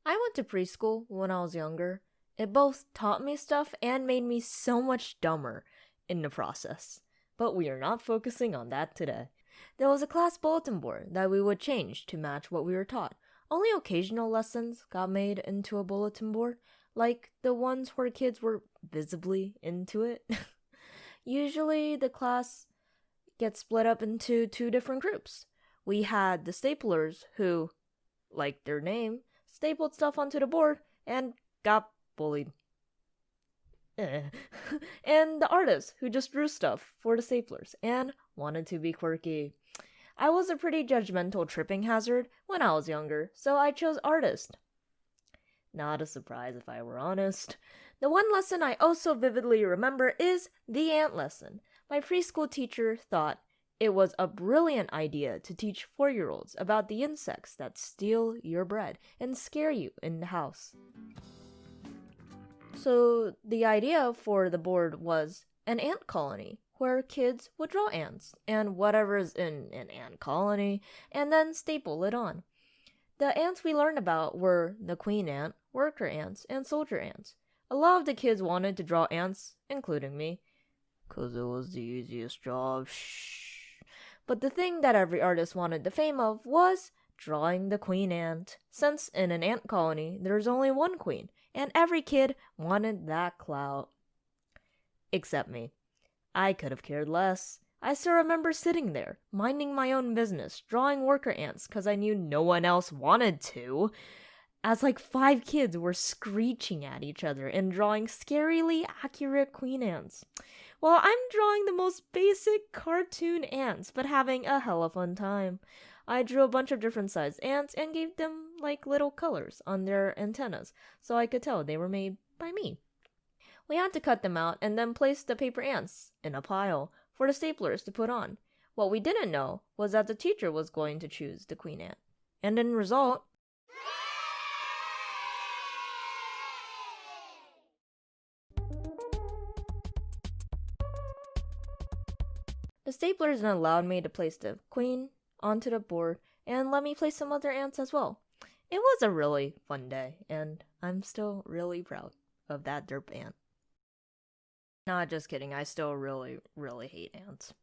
I went to preschool when I was younger. It both taught me stuff and made me so much dumber in the process. But we are not focusing on that today. There was a class bulletin board that we would change to match what we were taught. Only occasional lessons got made into a bulletin board, like the ones where kids were visibly into it. Usually, the class gets split up into two different groups. We had the staplers who, like their name, stapled stuff onto the board and got bullied. And the artists who just drew stuff for the staplers and wanted to be quirky. I was a pretty judgmental tripping hazard when I was younger, so I chose artist. Not a surprise if I were honest. The one lesson I also vividly remember is the ant lesson. My preschool teacher thought it was a brilliant idea to teach 4-year-olds about the insects that steal your bread and scare you in the house. So the idea for the board was an ant colony where kids would draw ants and whatever's in an ant colony and then staple it on. The ants we learned about were the queen ant, worker ants, and soldier ants. A lot of the kids wanted to draw ants, including me, 'cause it was the easiest job. Shh. But the thing that every artist wanted the fame of was drawing the queen ant, since in an ant colony there's only one queen, and every kid wanted that clout. Except me. I could have cared less. I still remember sitting there, minding my own business, drawing worker ants because I knew no one else wanted to, as like 5 kids were screeching at each other and drawing scarily accurate queen ants. Well, I'm drawing the most basic cartoon ants, but having a hella fun time. I drew a bunch of different sized ants and gave them like little colors on their antennas, so I could tell they were made by me. We had to cut them out and then place the paper ants in a pile for the staplers to put on. What we didn't know was that the teacher was going to choose the queen ant. And in result, the staplers then allowed me to place the queen onto the board and let me place some other ants as well. It was a really fun day, and I'm still really proud of that derp ant. Not just kidding, I still really, really hate ants.